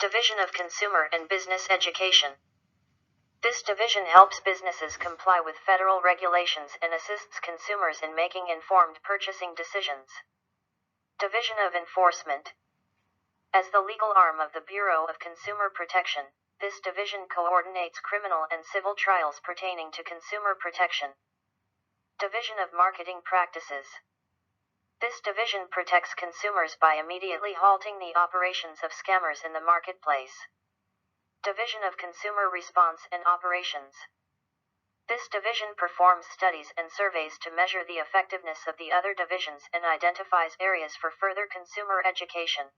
Division of Consumer and Business Education. This division helps businesses comply with federal regulations and assists consumers in making informed purchasing decisions. Division of Enforcement. As the legal arm of the Bureau of Consumer Protection, this division coordinates criminal and civil trials pertaining to consumer protection. Division of Marketing Practices. This division protects consumers by immediately halting the operations of scammers in the marketplace. Division of Consumer Response and Operations. This division performs studies and surveys to measure the effectiveness of the other divisions and identifies areas for further consumer education.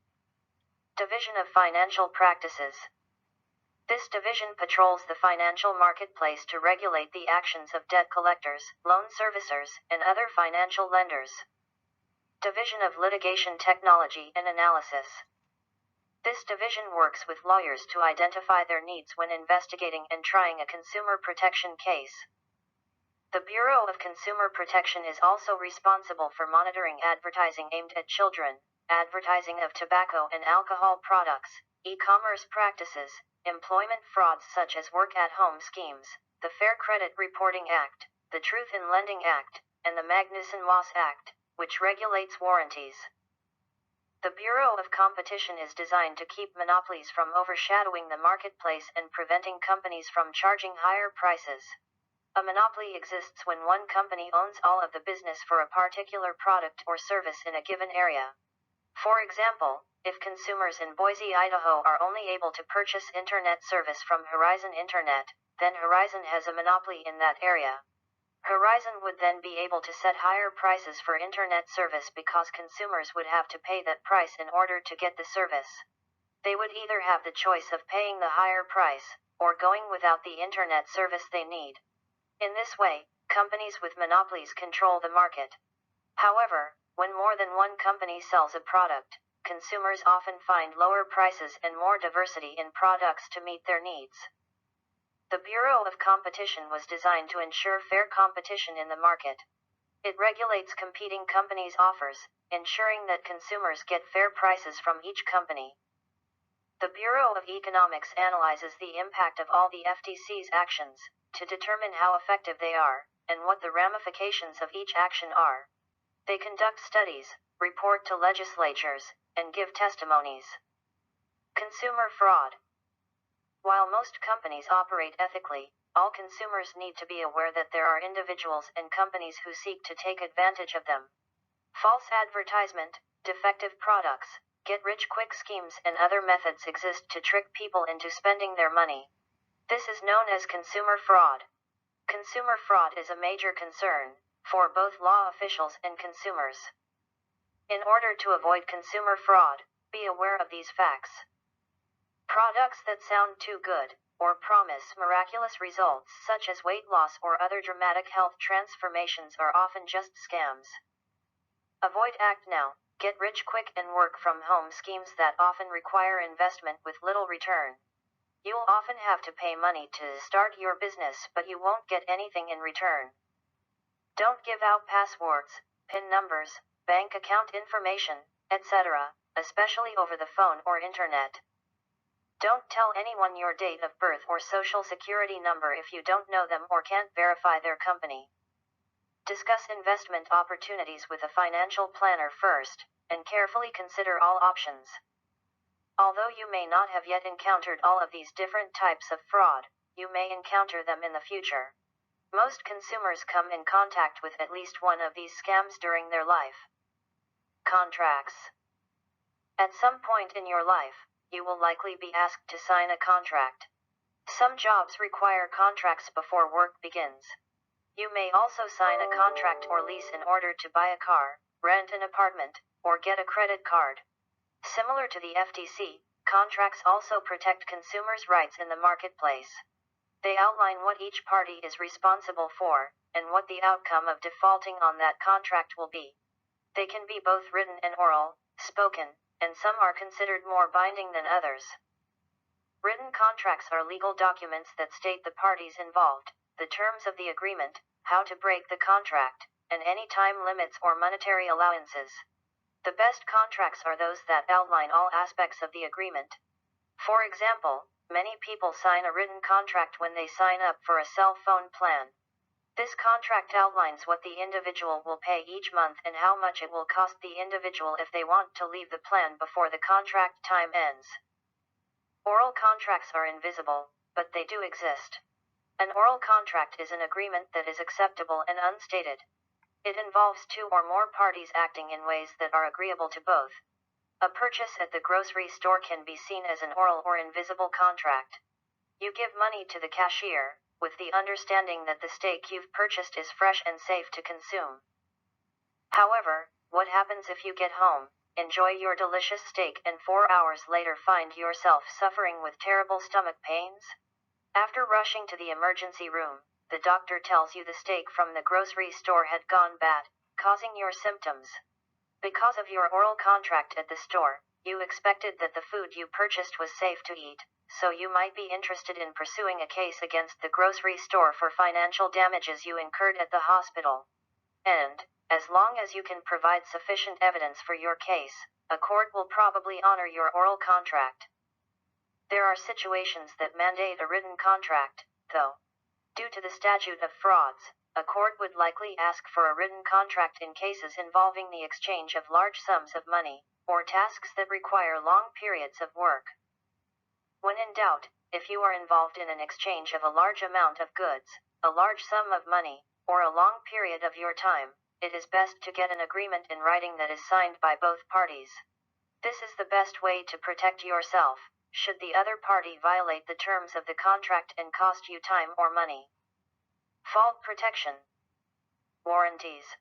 Division of Financial Practices. This division patrols the financial marketplace to regulate the actions of debt collectors, loan servicers, and other financial lenders. Division of Litigation Technology and Analysis. This division works with lawyers to identify their needs when investigating and trying a consumer protection case. The Bureau of Consumer Protection is also responsible for monitoring advertising aimed at children, advertising of tobacco and alcohol products, e-commerce practices, employment frauds such as work-at-home schemes, the Fair Credit Reporting Act, the Truth in Lending Act, and the Magnuson-Moss Act, which regulates warranties. The Bureau of Competition is designed to keep monopolies from overshadowing the marketplace and preventing companies from charging higher prices. A monopoly exists when one company owns all of the business for a particular product or service in a given area. For example, if consumers in Boise, Idaho are only able to purchase internet service from Horizon Internet, then Horizon has a monopoly in that area. Horizon would then be able to set higher prices for internet service because consumers would have to pay that price in order to get the service. They would either have the choice of paying the higher price, or going without the internet service they need. In this way, companies with monopolies control the market. However, when more than one company sells a product, consumers often find lower prices and more diversity in products to meet their needs. The Bureau of Competition was designed to ensure fair competition in the market. It regulates competing companies' offers, ensuring that consumers get fair prices from each company. The Bureau of Economics analyzes the impact of all the FTC's actions, to determine how effective they are, and what the ramifications of each action are. They conduct studies, report to legislatures, and give testimonies. Consumer fraud. While most companies operate ethically, all consumers need to be aware that there are individuals and companies who seek to take advantage of them. False advertisement, defective products, get-rich-quick schemes and other methods exist to trick people into spending their money. This is known as consumer fraud. Consumer fraud is a major concern for both law officials and consumers. In order to avoid consumer fraud, be aware of these facts. Products that sound too good, or promise miraculous results such as weight loss or other dramatic health transformations are often just scams. Avoid act now, get rich quick and work from home schemes that often require investment with little return. You'll often have to pay money to start your business, but you won't get anything in return. Don't give out passwords, PIN numbers, bank account information, etc., especially over the phone or internet. Don't tell anyone your date of birth or social security number if you don't know them or can't verify their company. Discuss investment opportunities with a financial planner first, and carefully consider all options. Although you may not have yet encountered all of these different types of fraud, you may encounter them in the future. Most consumers come in contact with at least one of these scams during their life. Contracts. At some point in your life, you will likely be asked to sign a contract. Some jobs require contracts before work begins. You may also sign a contract or lease in order to buy a car, rent an apartment, or get a credit card. Similar to the FTC, contracts also protect consumers' rights in the marketplace. They outline what each party is responsible for, and what the outcome of defaulting on that contract will be. They can be both written and oral, spoken, and some are considered more binding than others. Written contracts are legal documents that state the parties involved, the terms of the agreement, how to break the contract, and any time limits or monetary allowances. The best contracts are those that outline all aspects of the agreement. For example, many people sign a written contract when they sign up for a cell phone plan. This contract outlines what the individual will pay each month and how much it will cost the individual if they want to leave the plan before the contract time ends. Oral contracts are invisible, but they do exist. An oral contract is an agreement that is acceptable and unstated. It involves two or more parties acting in ways that are agreeable to both. A purchase at the grocery store can be seen as an oral or invisible contract. You give money to the cashier, with the understanding that the steak you've purchased is fresh and safe to consume. However, what happens if you get home, enjoy your delicious steak, and 4 hours later find yourself suffering with terrible stomach pains? After rushing to the emergency room, the doctor tells you the steak from the grocery store had gone bad, causing your symptoms. Because of your oral contract at the store, you expected that the food you purchased was safe to eat, so you might be interested in pursuing a case against the grocery store for financial damages you incurred at the hospital. And, as long as you can provide sufficient evidence for your case, a court will probably honor your oral contract. There are situations that mandate a written contract, though. Due to the statute of frauds, a court would likely ask for a written contract in cases involving the exchange of large sums of money, or tasks that require long periods of work. When in doubt, if you are involved in an exchange of a large amount of goods, a large sum of money, or a long period of your time, it is best to get an agreement in writing that is signed by both parties. This is the best way to protect yourself, should the other party violate the terms of the contract and cost you time or money. Fault protection. Warranties.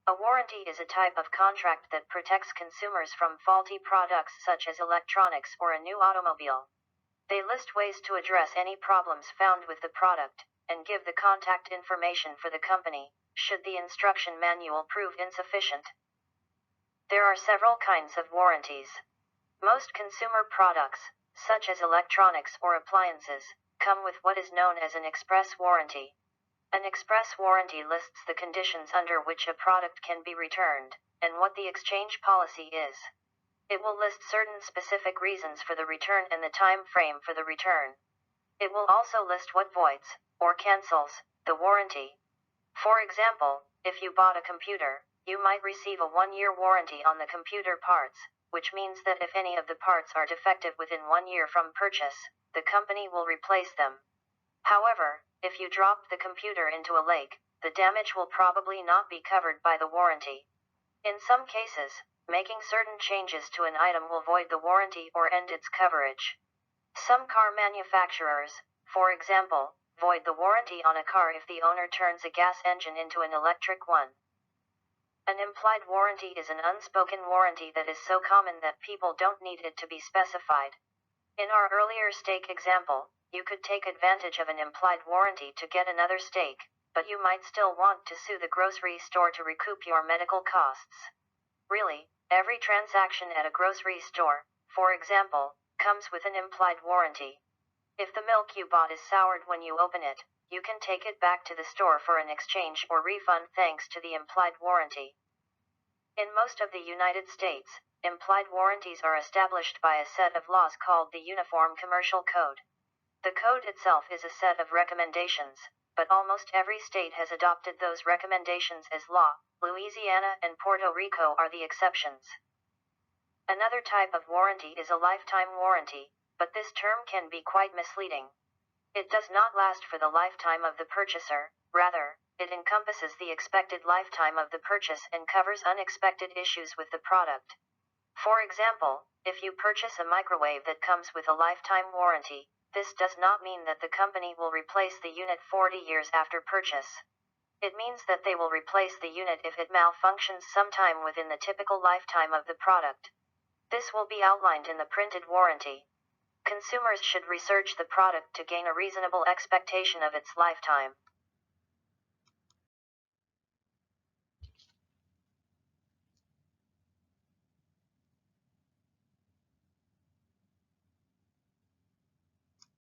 A warranty is a type of contract that protects consumers from faulty products such as electronics or a new automobile. They list ways to address any problems found with the product, and give the contact information for the company, should the instruction manual prove insufficient. There are several kinds of warranties. Most consumer products, such as electronics or appliances, come with what is known as an express warranty. An express warranty lists the conditions under which a product can be returned, and what the exchange policy is. It will list certain specific reasons for the return and the time frame for the return. It will also list what voids, or cancels, the warranty. For example, if you bought a computer, you might receive a 1-year warranty on the computer parts, which means that if any of the parts are defective within 1 year from purchase, the company will replace them. However, if you dropped the computer into a lake, the damage will probably not be covered by the warranty. In some cases, making certain changes to an item will void the warranty or end its coverage. Some car manufacturers, for example, void the warranty on a car if the owner turns a gas engine into an electric one. An implied warranty is an unspoken warranty that is so common that people don't need it to be specified. In our earlier steak example, you could take advantage of an implied warranty to get another steak, but you might still want to sue the grocery store to recoup your medical costs. Really, every transaction at a grocery store, for example, comes with an implied warranty. If the milk you bought is soured when you open it, you can take it back to the store for an exchange or refund thanks to the implied warranty. In most of the United States, implied warranties are established by a set of laws called the Uniform Commercial Code. The code itself is a set of recommendations, but almost every state has adopted those recommendations as law. Louisiana and Puerto Rico are the exceptions. Another type of warranty is a lifetime warranty, but this term can be quite misleading. It does not last for the lifetime of the purchaser, rather, it encompasses the expected lifetime of the purchase and covers unexpected issues with the product. For example, if you purchase a microwave that comes with a lifetime warranty, this does not mean that the company will replace the unit 40 years after purchase. It means that they will replace the unit if it malfunctions sometime within the typical lifetime of the product. This will be outlined in the printed warranty. Consumers should research the product to gain a reasonable expectation of its lifetime.